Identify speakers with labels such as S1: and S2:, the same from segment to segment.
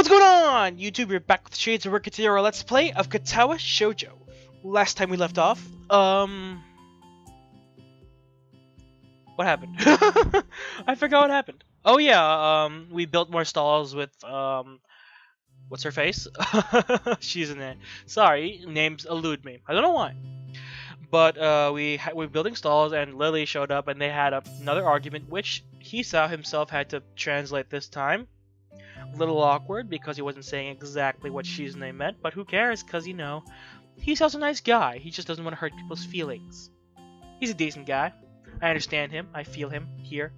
S1: What's going on, YouTube? We're back with Shades of Work our Let's Play of Katawa Shoujo. Last time we left off, what happened? I forgot what happened. Oh yeah, we built more stalls with, what's her face? She's in there. Sorry, names elude me. I don't know why. But, we were building stalls and Lily showed up and they had another argument, which Misha himself had to translate this time. A little awkward because he wasn't saying exactly what she's name meant, but who cares? Because, you know, he's a nice guy. He just doesn't want to hurt people's feelings. He's a decent guy. I understand him. I feel him here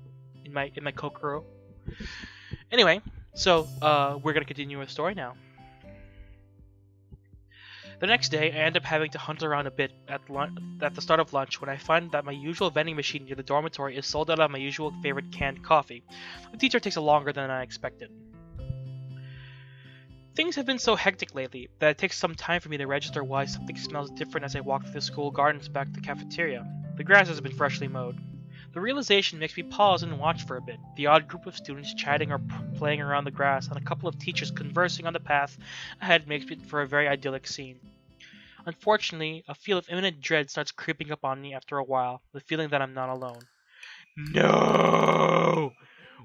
S1: in my Kokoro. Anyway, so we're gonna continue our story now. The next day, I end up having to hunt around a bit at the start of lunch when I find that my usual vending machine near the dormitory is sold out of my usual favorite canned coffee. The teacher takes longer than I expected. Things have been so hectic lately that it takes some time for me to register why something smells different as I walk through the school gardens back to the cafeteria. The grass has been freshly mowed. The realization makes me pause and watch for a bit, the odd group of students chatting or playing around the grass, and a couple of teachers conversing on the path ahead makes it for a very idyllic scene. Unfortunately, a feel of imminent dread starts creeping up on me after a while, the feeling that I'm not alone. No!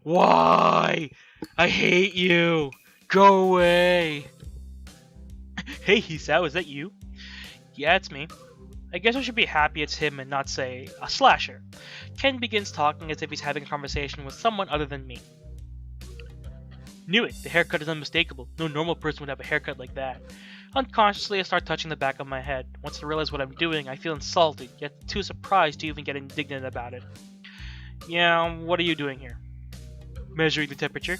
S1: Why? I hate you! Go away! Hey Hisao, is that you? Yeah, it's me. I guess I should be happy it's him and not, say, a slasher. Ken begins talking as if he's having a conversation with someone other than me. Knew it, the haircut is unmistakable. No normal person would have a haircut like that. Unconsciously, I start touching the back of my head. Once I realize what I'm doing, I feel insulted, yet too surprised to even get indignant about it. Yeah, what are you doing here? Measuring the temperature.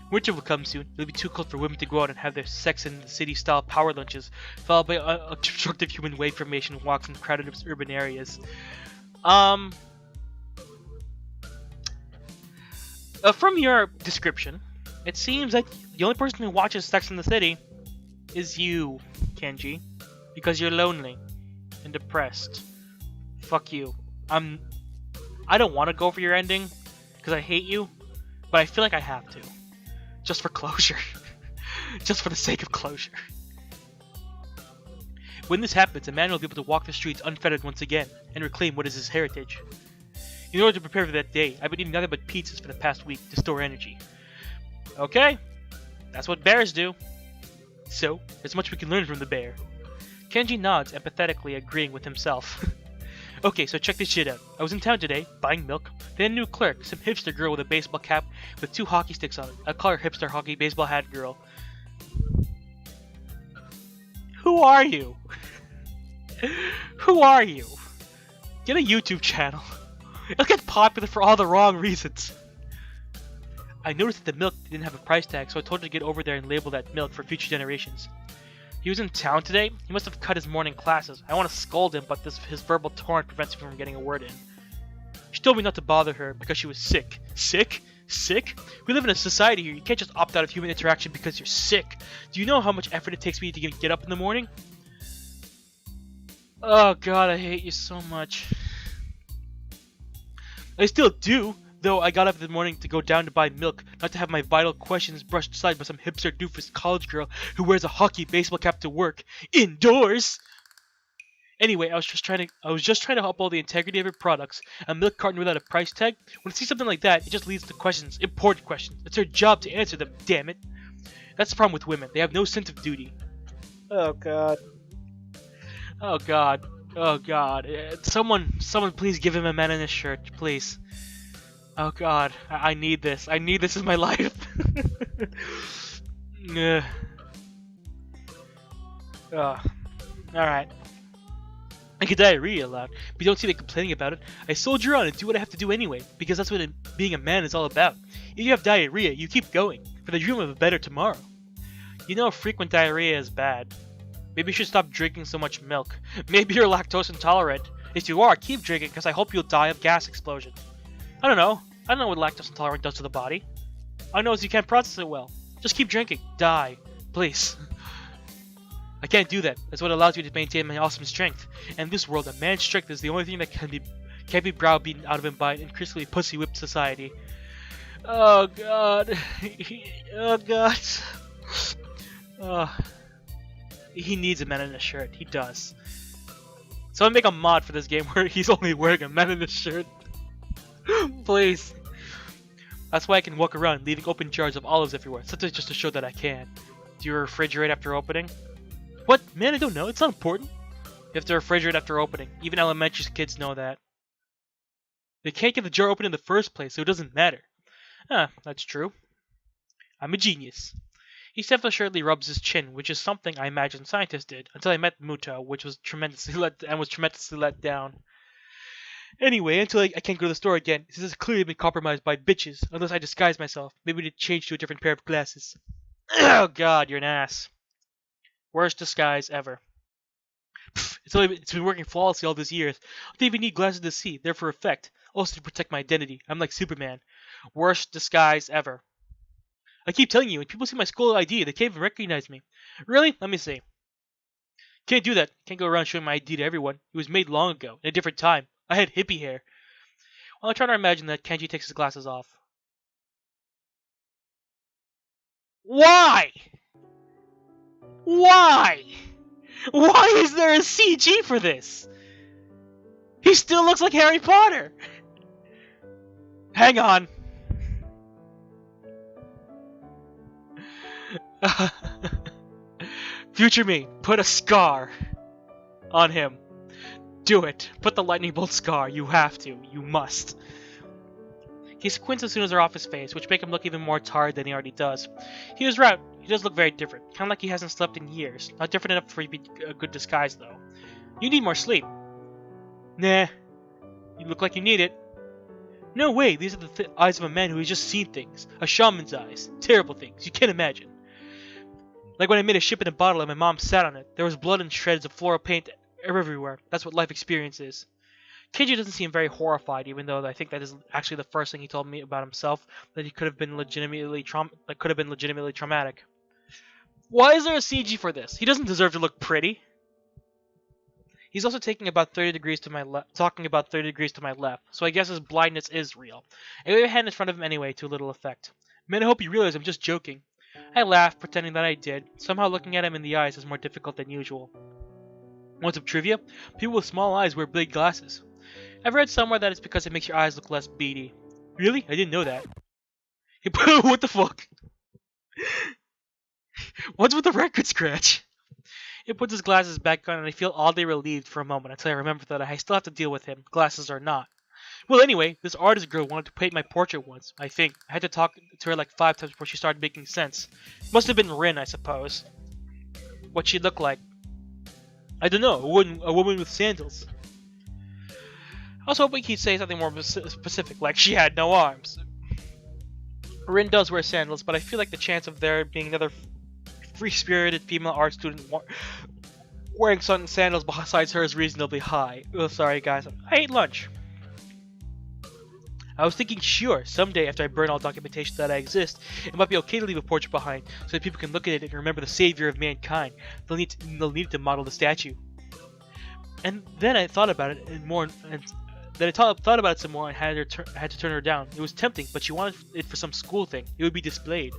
S1: Winter will come soon. It'll be too cold for women to go out and have their sex in the city-style power lunches, followed by obstructive human wave formation walks in crowded urban areas. From your description, it seems like the only person who watches Sex in the City is you, Kenji, because you're lonely and depressed. Fuck you. I don't want to go for your ending because I hate you, but I feel like I have to. Just for closure. Just for the sake of closure. When this happens, a man will be able to walk the streets unfettered once again, and reclaim what is his heritage. In order to prepare for that day, I've been eating nothing but pizzas for the past week to store energy. Okay, that's what bears do. So, there's much we can learn from the bear. Kenji nods, empathetically agreeing with himself. Okay, so check this shit out. I was in town today, buying milk. Then a new clerk, some hipster girl with a baseball cap with 2 hockey sticks on it. I call her hipster hockey baseball hat girl. Who are you? Who are you? Get a YouTube channel. It'll get popular for all the wrong reasons. I noticed that the milk didn't have a price tag, so I told her to get over there and label that milk for future generations. He was in town today. He must have cut his morning classes. I want to scold him, but his verbal torrent prevents me from getting a word in. She told me not to bother her because she was sick. Sick? Sick? We live in a society here. You can't just opt out of human interaction because you're sick. Do you know how much effort it takes me to get up in the morning? Oh god, I hate you so much. I still do, though I got up in the morning to go down to buy milk, not to have my vital questions brushed aside by some hipster doofus college girl who wears a hockey baseball cap to work indoors. Anyway, I was just trying to uphold the integrity of your products. A milk carton without a price tag. When I see something like that, it just leads to questions, important questions. It's their job to answer them. Damn it. That's the problem with women. They have no sense of duty. Oh god. Oh god. Oh god. Someone please give him a man in his shirt, please. Oh god, I need this. I need this in my life. Alright. I get diarrhea a lot, but you don't see me complaining about it. I soldier on and do what I have to do anyway, because that's what being a man is all about. If you have diarrhea, you keep going, for the dream of a better tomorrow. You know frequent diarrhea is bad. Maybe you should stop drinking so much milk. Maybe you're lactose intolerant. If you are, keep drinking, because I hope you'll die of gas explosion. I don't know what lactose intolerant does to the body. All I know is you can't process it well. Just keep drinking. Die. Please. I can't do that. That's what allows me to maintain my awesome strength. And in this world, a man's strength is the only thing that can't be browbeaten out of him by an increasingly pussy-whipped society. Oh god. Oh god. Uh, he needs a man in a shirt. He does. So I make a mod for this game where he's only wearing a man in a shirt. Please. That's why I can walk around, leaving open jars of olives everywhere. Something just to show that I can. Do you refrigerate after opening? What? Man, I don't know. It's not important. You have to refrigerate after opening. Even elementary kids know that. They can't get the jar open in the first place, so it doesn't matter. Ah, that's true. I'm a genius. He self-assuredly rubs his chin, which is something I imagine scientists did, until I met Muto, which was tremendously let down. Anyway, until I can't go to the store again, this has clearly been compromised by bitches, unless I disguise myself. Maybe to change to a different pair of glasses. Oh god, you're an ass. Worst disguise ever. Pfft, it's been working flawlessly all these years. I don't even need glasses to see, they're for effect. Also to protect my identity. I'm like Superman. Worst disguise ever. I keep telling you, when people see my school ID, they can't even recognize me. Really? Let me see. Can't do that. Can't go around showing my ID to everyone. It was made long ago, in a different time. I had hippie hair. Well, I'm trying to imagine that Kenji takes his glasses off. Why? Why? Why is there a CG for this? He still looks like Harry Potter. Hang on. Future me, put a scar on him. Do it. Put the lightning bolt scar. You have to. You must. He squints as soon as they're off his face, which make him look even more tired than he already does. He was right. He does look very different. Kind of like he hasn't slept in years. Not different enough for you to be a good disguise, though. You need more sleep. Nah. You look like you need it. No way. These are the eyes of a man who has just seen things. A shaman's eyes. Terrible things. You can't imagine. Like when I made a ship in a bottle and my mom sat on it. There was blood and shreds of floral paint everywhere. That's what life experience is. Kenji doesn't seem very horrified, even though I think that is actually the first thing he told me about himself, that he could have been legitimately traumatic. Why is there a CG for this? He doesn't deserve to look pretty. He's also taking about 30 degrees to my left, so I guess his blindness is real. I wave a hand in front of him anyway, to little effect. Man, I hope you realize I'm just joking. I laughed, pretending that I did. Somehow looking at him in the eyes is more difficult than usual. Want some trivia? People with small eyes wear big glasses. I've read somewhere that it's because it makes your eyes look less beady. Really? I didn't know that. What the fuck? What's with the record scratch? He puts his glasses back on and I feel oddly relieved for a moment until I remember that I still have to deal with him, glasses or not. Well, anyway, this artist girl wanted to paint my portrait once, I think. I had to talk to her like 5 times before she started making sense. Must have been Rin, I suppose. What she'd look like. I don't know, a woman with sandals. I was hoping he'd say something more specific, like she had no arms. Rin does wear sandals, but I feel like the chance of there being another free-spirited female art student wearing certain sandals besides her is reasonably high. Oh, sorry guys, I ate lunch. I was thinking, sure, someday after I burn all documentation that I exist, it might be okay to leave a portrait behind, so that people can look at it and remember the savior of mankind. They'll need to model the statue. And then I thought about it thought about it some more and had to turn her down. It was tempting, but she wanted it for some school thing. It would be displayed.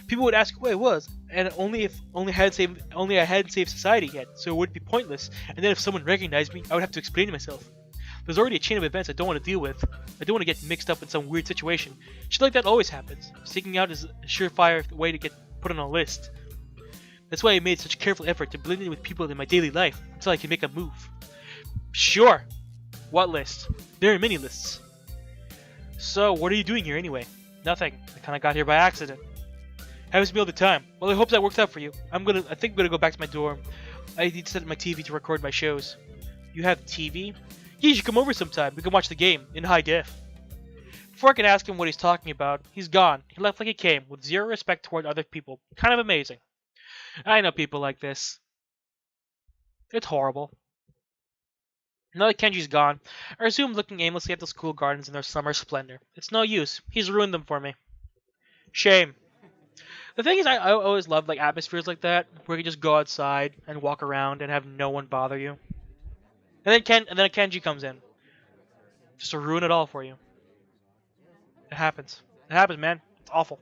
S1: People would ask who I was, and only I hadn't saved society yet, so it would be pointless. And then if someone recognized me, I would have to explain myself. There's already a chain of events I don't want to deal with. I don't want to get mixed up in some weird situation. Shit like that always happens. Seeking out is a surefire way to get put on a list. That's why I made such a careful effort to blend in with people in my daily life until I can make a move. Sure. What list? There are many lists. So, what are you doing here anyway? Nothing. I kinda got here by accident. Happens to me all the time. Well, I hope that works out for you. I think I'm gonna go back to my dorm. I need to set up my TV to record my shows. You have TV? Yeah, you should come over sometime. We can watch the game in high def. Before I could ask him what he's talking about, he's gone. He left like he came, with zero respect toward other people. Kind of amazing. I know people like this. It's horrible. Now that Kenji's gone, I resume looking aimlessly at the school gardens in their summer splendor. It's no use. He's ruined them for me. Shame. The thing is, I always loved like atmospheres like that, where you can just go outside and walk around and have no one bother you. And then Kenji comes in, just to ruin it all for you. It happens. It happens, man. It's awful.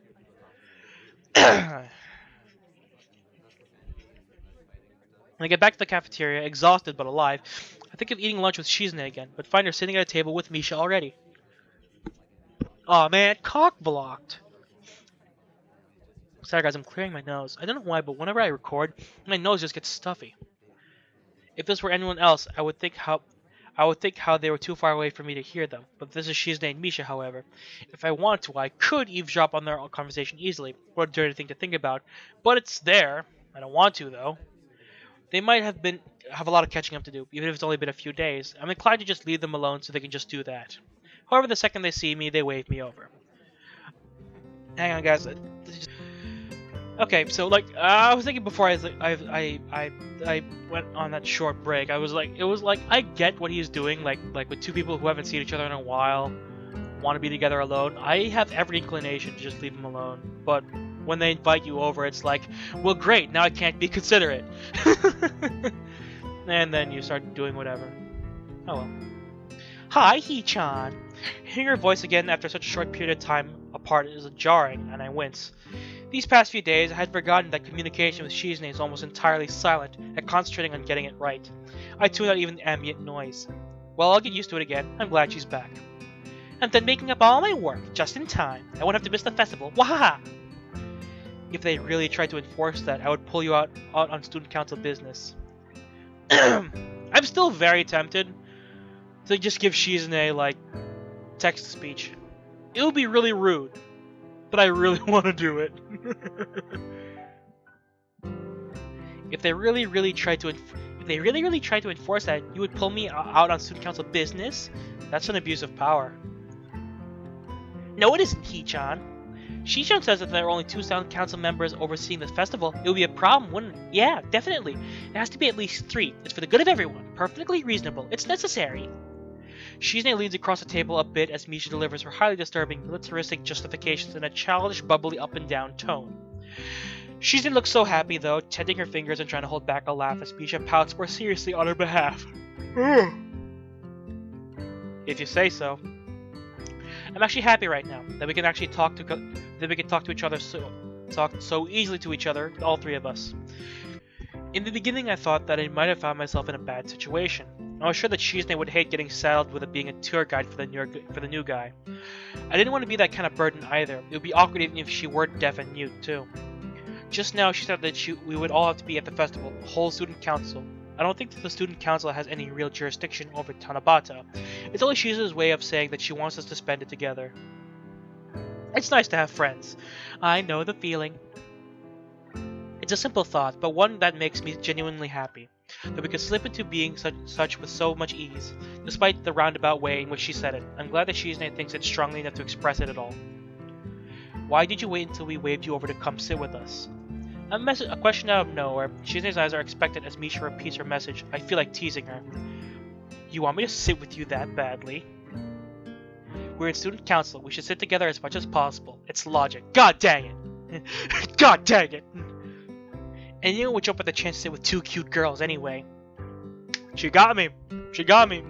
S1: When I get back to the cafeteria, exhausted but alive, I think of eating lunch with Shizune again, but find her sitting at a table with Misha already. Aw man, cock blocked. Sorry guys, I'm clearing my nose. I don't know why, but whenever I record, my nose just gets stuffy. If this were anyone else, I would think how they were too far away for me to hear them. But this is Shizune and Misha, however. If I wanted to, I could eavesdrop on their conversation easily. What a dirty thing to think about. But it's there. I don't want to though. They might have a lot of catching up to do, even if it's only been a few days. I'm inclined to just leave them alone so they can just do that. However, the second they see me, they wave me over. Hang on, guys. Okay, so like I was thinking before I went on that short break, it was like I get what he's doing, like with two people who haven't seen each other in a while, want to be together alone. I have every inclination to just leave them alone, but when they invite you over, it's like, well, great, now I can't be considerate, and then you start doing whatever. Oh well. Hi, Hee-chan. Hearing her voice again after such a short period of time apart is jarring, and I wince. These past few days, I had forgotten that communication with Shizune is almost entirely silent and concentrating on getting it right. I tuned out even the ambient noise. Well, I'll get used to it again. I'm glad she's back. I'm done making up all my work, just in time. I won't have to miss the festival. Wahaha! If they really tried to enforce that, I would pull you out on student council business. I'm still very tempted to just give Shizune, like, text-to-speech. It would be really rude. But I really want to do it. If they really tried to enforce that, you would pull me out on student council business? That's an abuse of power. No, it isn't, Hee-chan. Shi-chan says that there are only 2 student council members overseeing this festival. It would be a problem, wouldn't it? Yeah, definitely. It has to be at least 3. It's for the good of everyone. Perfectly reasonable. It's necessary. Shizune leans across the table a bit as Misha delivers her highly disturbing, militaristic justifications in a childish, bubbly up-and-down tone. Shizune looks so happy, though, tenting her fingers and trying to hold back a laugh as Misha pouts more seriously on her behalf. If you say so. I'm actually happy right now that we can actually talk to each other so easily to each other, all 3 of us. In the beginning, I thought that I might have found myself in a bad situation. I was sure that Shizune would hate getting saddled with it being a tour guide for the new guy. I didn't want to be that kind of burden either. It would be awkward even if she were deaf and mute, too. Just now, she said that we would all have to be at the festival, the whole student council. I don't think that the student council has any real jurisdiction over Tanabata. It's only Shizune's way of saying that she wants us to spend it together. It's nice to have friends. I know the feeling. It's a simple thought, but one that makes me genuinely happy. That we could slip into being such with so much ease, despite the roundabout way in which she said it. I'm glad that Shizune thinks it strongly enough to express it at all. Why did you wait until we waved you over to come sit with us? A question out of nowhere. Shizune's eyes are expectant as Misha repeats her message. I feel like teasing her. You want me to sit with you that badly? We're in student council. We should sit together as much as possible. It's logic. God dang it! God dang it! And you would jump at the chance to sit with 2 cute girls anyway. She got me. She got me.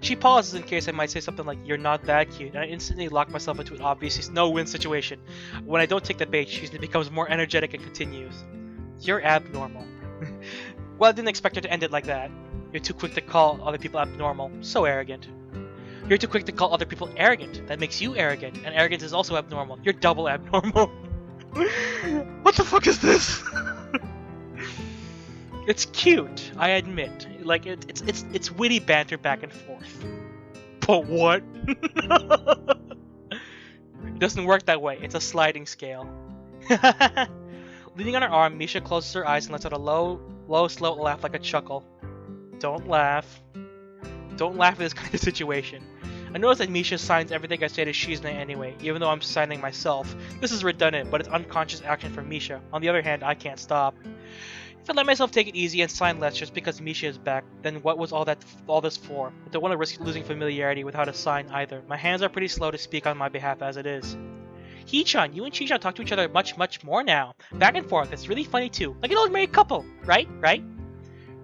S1: She pauses in case I might say something like, you're not that cute, and I instantly lock myself into an obvious no-win situation. When I don't take the bait, she becomes more energetic and continues. You're abnormal. Well, I didn't expect her to end it like that. You're too quick to call other people abnormal. So arrogant. You're too quick to call other people arrogant. That makes you arrogant, and arrogance is also abnormal. You're double abnormal. What the fuck is this? It's cute, I admit. Like it's witty banter back and forth. But what? It doesn't work that way. It's a sliding scale. Leaning on her arm, Misha closes her eyes and lets out a low, slow laugh like a chuckle. Don't laugh. Don't laugh at this kind of situation. I notice that Misha signs everything I say to Shizune anyway, even though I'm signing myself. This is redundant, but it's unconscious action for Misha. On the other hand, I can't stop. If I let myself take it easy and sign less just because Misha is back, then what was all this for? I don't want to risk losing familiarity with how to sign either. My hands are pretty slow to speak on my behalf as it is. Hee-chan, you and Chi-chan talk to each other much more now. Back and forth, it's really funny too. Like an old married couple, right? Right?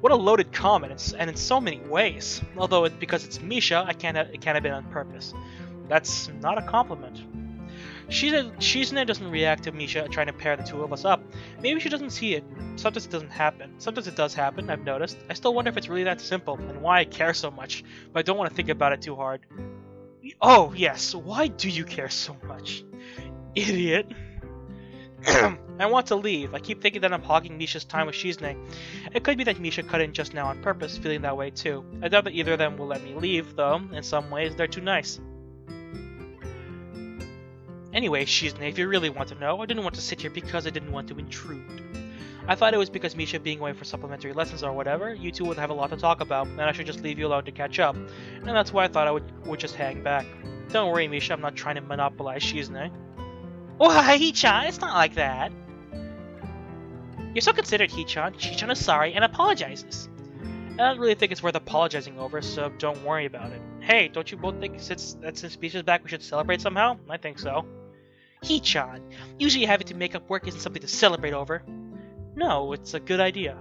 S1: What a loaded comment, and in so many ways. Although because it's Misha, it can't have been on purpose. That's not a compliment. Shizune doesn't react to Misha trying to pair the two of us up. Maybe she doesn't see it. Sometimes it doesn't happen. Sometimes it does happen, I've noticed. I still wonder if it's really that simple, and why I care so much, but I don't want to think about it too hard. Oh, yes, why do you care so much? Idiot. I want to leave. I keep thinking that I'm hogging Misha's time with Shizune. It could be that Misha cut in just now on purpose, feeling that way too. I doubt that either of them will let me leave, though. In some ways, they're too nice. Anyway, Shizune, if you really want to know, I didn't want to sit here because I didn't want to intrude. I thought it was because Misha being away for supplementary lessons or whatever, you two would have a lot to talk about, and I should just leave you alone to catch up. And that's why I thought I would just hang back. Don't worry, Misha, I'm not trying to monopolize Shizune. Why, Hee-chan, it's not like that. You're so considerate, Hee-chan. Hee-chan is sorry and apologizes. I don't really think it's worth apologizing over, so don't worry about it. Hey, don't you both think since Misha's back we should celebrate somehow? I think so. Hee-chan, usually having to make up work isn't something to celebrate over. No, it's a good idea.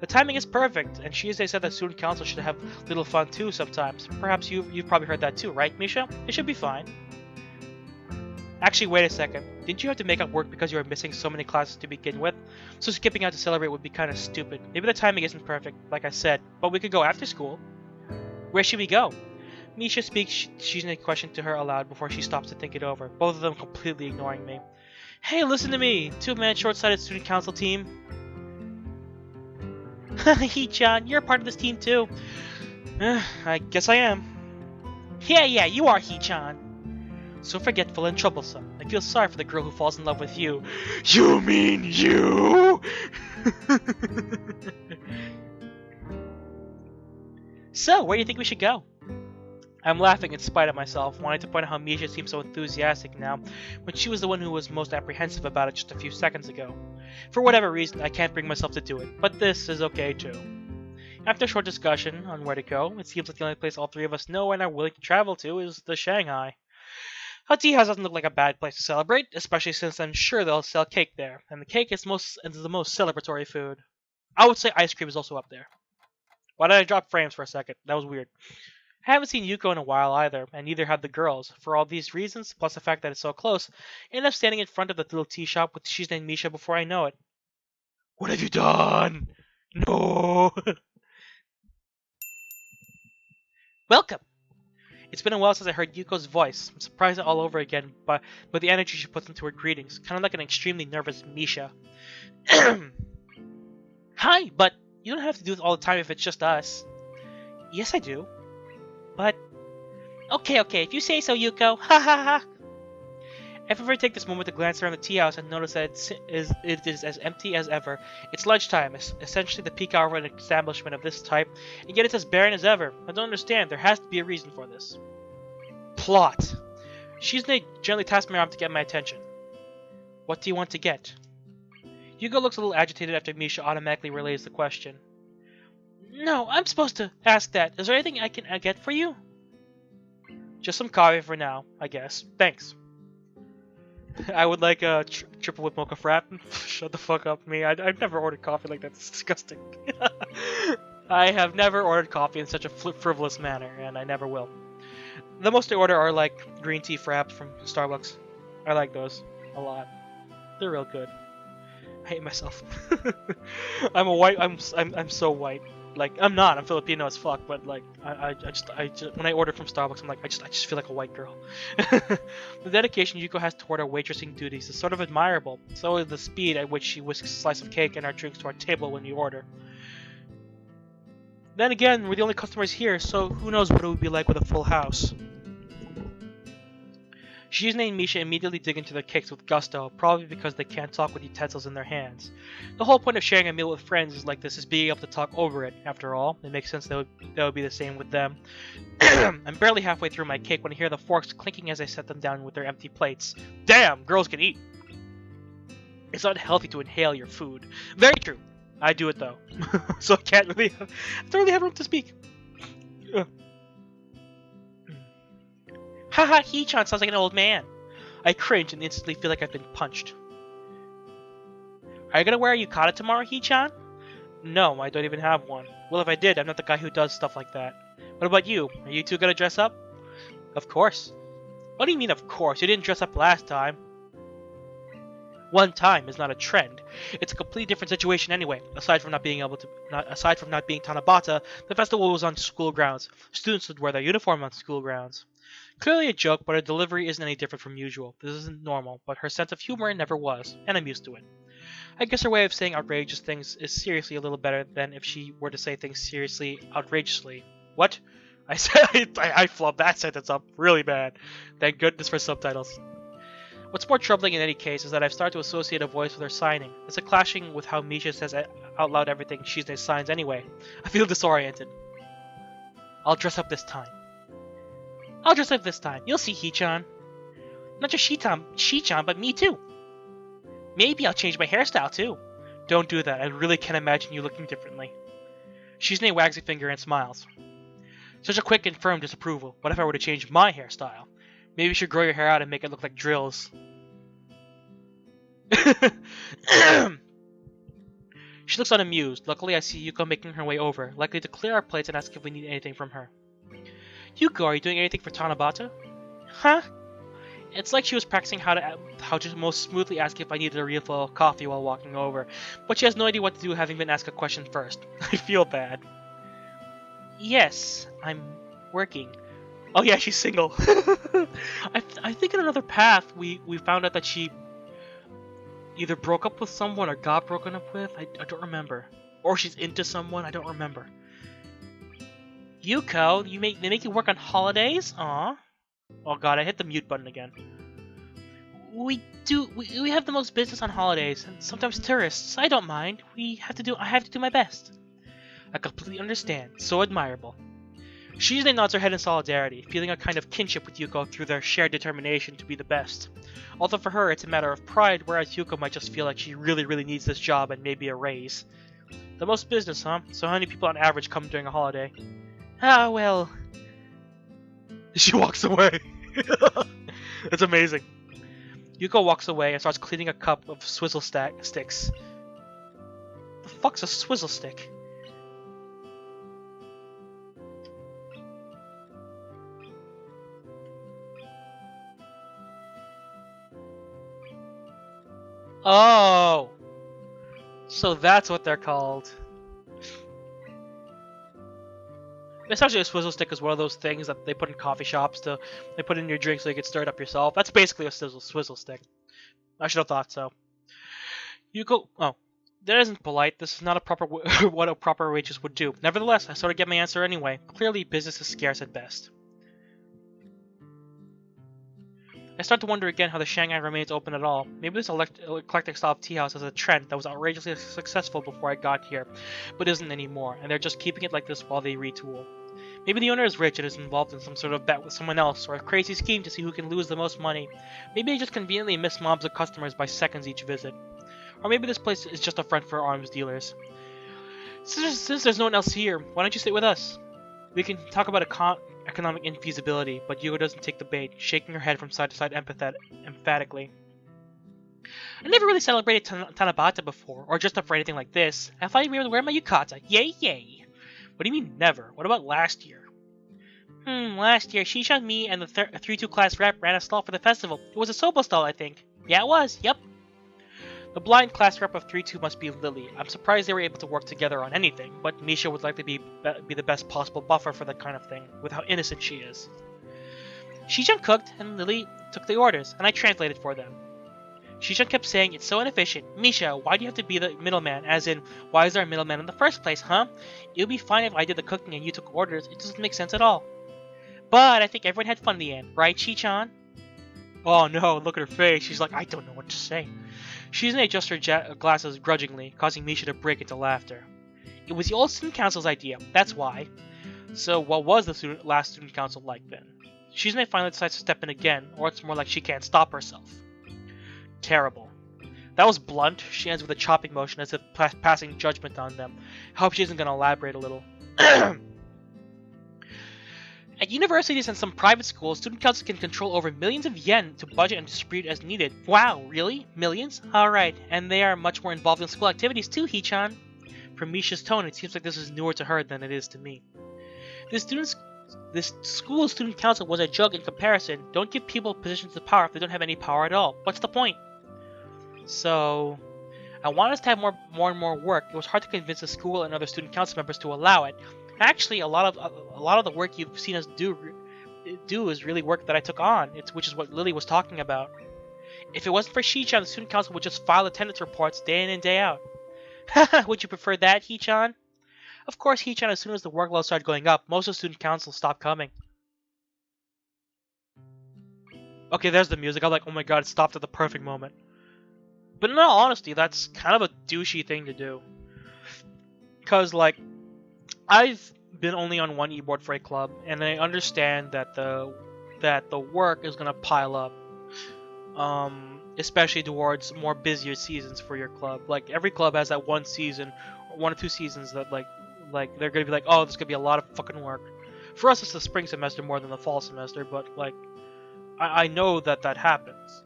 S1: The timing is perfect, and Shizune said that student council should have little fun too sometimes. Perhaps you've probably heard that too, right, Misha? It should be fine. Actually, wait a second. Didn't you have to make up work because you were missing so many classes to begin with? So skipping out to celebrate would be kind of stupid. Maybe the timing isn't perfect, like I said, but we could go after school. Where should we go? Misha speaks Shizune question to her aloud before she stops to think it over, both of them completely ignoring me. Hey, listen to me! Two-man short-sighted student council team. Hee-chan, you're a part of this team too. I guess I am. Yeah, you are, Hee-chan. So forgetful and troublesome. I feel sorry for the girl who falls in love with you. You mean you? So, where do you think we should go? I'm laughing in spite of myself, wanting to point out how Misha seems so enthusiastic now, when she was the one who was most apprehensive about it just a few seconds ago. For whatever reason, I can't bring myself to do it, but this is okay too. After a short discussion on where to go, it seems like the only place all three of us know and are willing to travel to is the Shanghai. A Teahouse doesn't look like a bad place to celebrate, especially since I'm sure they'll sell cake there, and the cake is the most celebratory food. I would say ice cream is also up there. Why did I drop frames for a second? That was weird. I haven't seen Yuko in a while either, and neither have the girls. For all these reasons, plus the fact that it's so close, I end up standing in front of the little tea shop with Shizune and Misha before I know it. What have you done? No! Welcome! It's been a while since I heard Yuko's voice. I'm surprised all over again by the energy she puts into her greetings, kind of like an extremely nervous Misha. Hi, but you don't have to do it all the time if it's just us. Yes, I do. But... Okay, if you say so, Yuko. Ha ha ha! If I ever take this moment to glance around the tea house and notice that it is as empty as ever. It's lunchtime, essentially the peak hour of an establishment of this type, and yet it's as barren as ever. I don't understand. There has to be a reason for this. Plot. Shizune gently taps my arm to get my attention. What do you want to get? Yuko looks a little agitated after Misha automatically relays the question. No, I'm supposed to ask that. Is there anything I can get for you? Just some coffee for now, I guess. Thanks. I would like a triple whip mocha frap. Shut the fuck up, me. I've never ordered coffee like that. It's disgusting. I have never ordered coffee in such a frivolous manner, and I never will. The most I order are like green tea fraps from Starbucks. I like those a lot. They're real good. I hate myself. I'm so white. Like, I'm not. I'm Filipino as fuck, but like, I just when I order from Starbucks, I'm like, I just feel like a white girl. The dedication Yuko has toward her waitressing duties is sort of admirable. So is the speed at which she whisks a slice of cake and our drinks to our table when we order. Then again, we're the only customers here, so who knows what it would be like with a full house. Shizune and Misha immediately dig into their cakes with gusto, probably because they can't talk with utensils in their hands. The whole point of sharing a meal with friends like this is being able to talk over it, after all. It makes sense that would be the same with them. I'm barely halfway through my cake when I hear the forks clinking as I set them down with their empty plates. Damn, girls can eat! It's not healthy to inhale your food. Very true. I do it though. So I don't really have room to speak. Haha, Hee-chan sounds like an old man. I cringe and instantly feel like I've been punched. Are you gonna wear a yukata tomorrow, Hee-chan? No, I don't even have one. Well, if I did, I'm not the guy who does stuff like that. What about you? Are you two gonna dress up? Of course. What do you mean, of course? You didn't dress up last time. One time is not a trend. It's a completely different situation anyway. Aside from not being Tanabata, the festival was on school grounds. Students would wear their uniform on school grounds. Clearly a joke, but her delivery isn't any different from usual. This isn't normal, but her sense of humor never was, and I'm used to it. I guess her way of saying outrageous things is seriously a little better than if she were to say things seriously, outrageously. What? I said I flubbed that sentence up really bad. Thank goodness for subtitles. What's more troubling in any case is that I've started to associate a voice with her signing. It's a clashing with how Misha says out loud everything Shizune signs anyway. I feel disoriented. I'll dress up this time. I'll dress up this time. You'll see, Hichan. Not just Shichan, but me too. Maybe I'll change my hairstyle too. Don't do that. I really can't imagine you looking differently. Shizune wags a finger and smiles. Such a quick and firm disapproval. What if I were to change my hairstyle? Maybe you should grow your hair out and make it look like drills. She looks unamused. Luckily, I see Yuko making her way over, likely to clear our plates and ask if we need anything from her. Yuko, are you doing anything for Tanabata? Huh? It's like she was practicing how to most smoothly ask if I needed a refill of coffee while walking over, but she has no idea what to do having been asked a question first. I feel bad. Yes, I'm working. Oh yeah, she's single. I think in another path we found out that she either broke up with someone or got broken up with. I don't remember. Or she's into someone. I don't remember. Yuko, they make you work on holidays? Aw. Oh god, I hit the mute button again. We have the most business on holidays, and sometimes tourists. I don't mind. I have to do my best. I completely understand. So admirable. Shizune nods her head in solidarity, feeling a kind of kinship with Yuko through their shared determination to be the best. Although for her it's a matter of pride, whereas Yuko might just feel like she really needs this job and maybe a raise. The most business, huh? So how many people on average come during a holiday? Ah, well... She walks away. That's amazing. Yuko walks away and starts cleaning a cup of swizzle sticks. The fuck's a swizzle stick? Oh! So that's what they're called. Essentially, a swizzle stick is one of those things that they put in coffee shops they put in your drink so you can stir it up yourself. That's basically a swizzle stick. I should have thought so. Oh, that isn't polite. This is not a proper what a proper waitress would do. Nevertheless, I sort of get my answer anyway. Clearly, business is scarce at best. I start to wonder again how the Shanghai remains open at all. Maybe this eclectic style of Teahouse is a trend that was outrageously successful before I got here, but isn't anymore, and they're just keeping it like this while they retool. Maybe the owner is rich and is involved in some sort of bet with someone else, or a crazy scheme to see who can lose the most money. Maybe they just conveniently miss mobs of customers by seconds each visit. Or maybe this place is just a front for arms dealers. Since there's no one else here, why don't you stay with us? We can talk about economic infeasibility, but Yuko doesn't take the bait, shaking her head from side to side emphatically. I never really celebrated Tanabata before, or dressed up for anything like this. I thought you'd be able to wear my yukata. Yay, yay! What do you mean, never? What about last year? Last year, Shisha, me, and the 3-2 class rep ran a stall for the festival. It was a Sobo stall, I think. Yeah, it was. Yep. The blind class rep of 3-2 must be Lily. I'm surprised they were able to work together on anything, but Misha would likely be the best possible buffer for that kind of thing, with how innocent she is. Shishan cooked, and Lily took the orders, and I translated for them. Shishan kept saying, it's so inefficient. Misha, why do you have to be the middleman? As in, why is there a middleman in the first place, huh? It would be fine if I did the cooking and you took orders. It doesn't make sense at all. But I think everyone had fun in the end, right, Shi-chan? Oh no, look at her face. She's like, I don't know what to say. Shizune adjusts her glasses grudgingly, causing Misha to break into laughter. It was the old student council's idea, that's why. So what was the last student council like then? Shizune finally decides to step in again, or it's more like she can't stop herself. Terrible. That was blunt. She ends with a chopping motion as if passing judgment on them. I hope she isn't going to elaborate a little. At universities and some private schools, student councils can control over millions of yen to budget and distribute as needed. Wow, really? Millions? Alright, and they are much more involved in school activities too, Hichan. From Misha's tone, it seems like this is newer to her than it is to me. The students This school student council was a joke in comparison. Don't give people positions of power if they don't have any power at all. What's the point? So, I want us to have more and more work. It was hard to convince the school and other student council members to allow it. Actually, a lot of the work you've seen us do is really work that I took on. Which is what Lily was talking about. If it wasn't for Shi-chan, the student council would just file attendance reports day in and day out. Would you prefer that, He-chan? Of course, He-chan, as soon as the workload started going up, most of the student council stopped coming. Okay, there's the music. I'm like, oh my god, it stopped at the perfect moment. But in all honesty, that's kind of a douchey thing to do. Because, like, I've been only on one e-board for a club, and I understand that the work is gonna pile up. Especially towards more busier seasons for your club. Like, every club has that one season, or 1 or 2 seasons that, like they're gonna be like, oh, there's gonna be a lot of fucking work. For us, it's the spring semester more than the fall semester, but, like, I know that happens.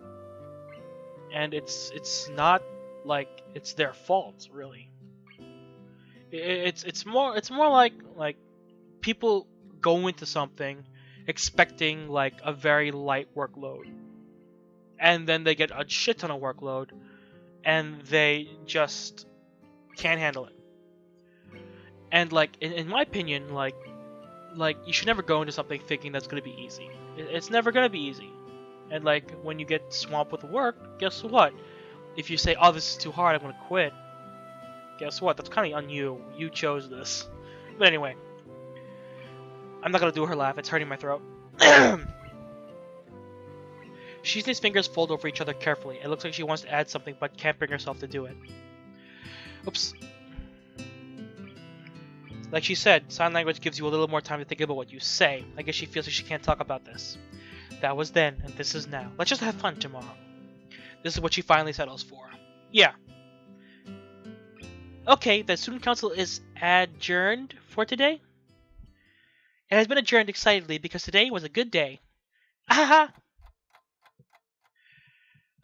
S1: And it's not, like, it's their fault, really. It's more like people go into something expecting, like, a very light workload. And then they get a shit ton of workload, and they just can't handle it. And, like, in my opinion, like you should never go into something thinking that's gonna be easy. It's never gonna be easy. And, like, when you get swamped with work, guess what? If you say, oh, this is too hard, I'm gonna quit. Guess what? That's kind of on you. You chose this. But anyway, I'm not gonna do her laugh. It's hurting my throat. Shizune's fingers fold over each other carefully. It looks like she wants to add something, but can't bring herself to do it. Oops. Like she said, sign language gives you a little more time to think about what you say. I guess she feels like she can't talk about this. That was then, and this is now. Let's just have fun tomorrow. This is what she finally settles for. Yeah. Okay, the student council is adjourned for today. It has been adjourned excitedly because today was a good day. Ahaha!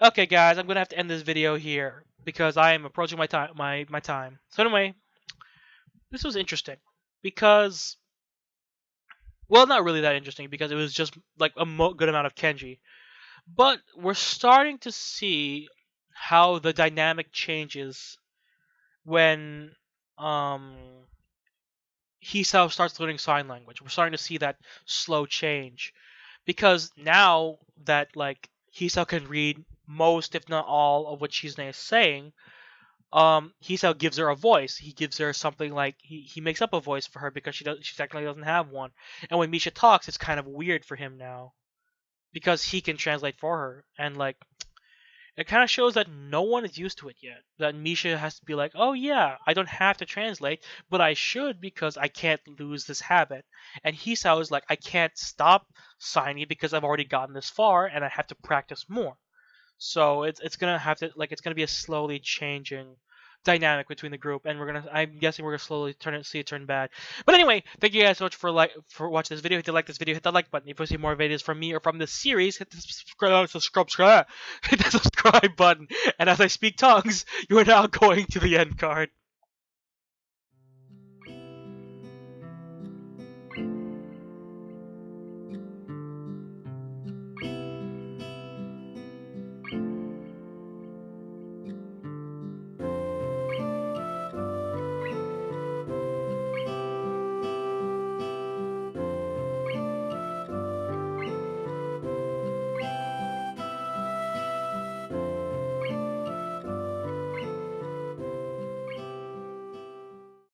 S1: Okay, guys, I'm gonna have to end this video here because I am approaching my time. My time. So anyway, this was interesting because, well, not really that interesting because it was just like a good amount of Kenji, but we're starting to see how the dynamic changes when Hisao starts learning sign language. We're starting to see that slow change because now that, like, Hisao can read most, if not all, of what Shizune is saying, Hisao gives her a voice. He gives her something like he makes up a voice for her because she technically doesn't have one. And when Misha talks, it's kind of weird for him now because he can translate for her, and, like, it kind of shows that no one is used to it yet. That Misha has to be like, oh yeah, I don't have to translate, but I should because I can't lose this habit. And Hisao is like, I can't stop signing because I've already gotten this far and I have to practice more. So it's gonna have to, like, it's gonna be a slowly changing dynamic between the group, and I'm guessing we're gonna slowly see it turn bad. But anyway, thank you guys so much for watching this video. If you like this video, hit that like button. If you want to see more videos from me or from this series, hit the subscribe button. And as I speak tongues, you are now going to the end card.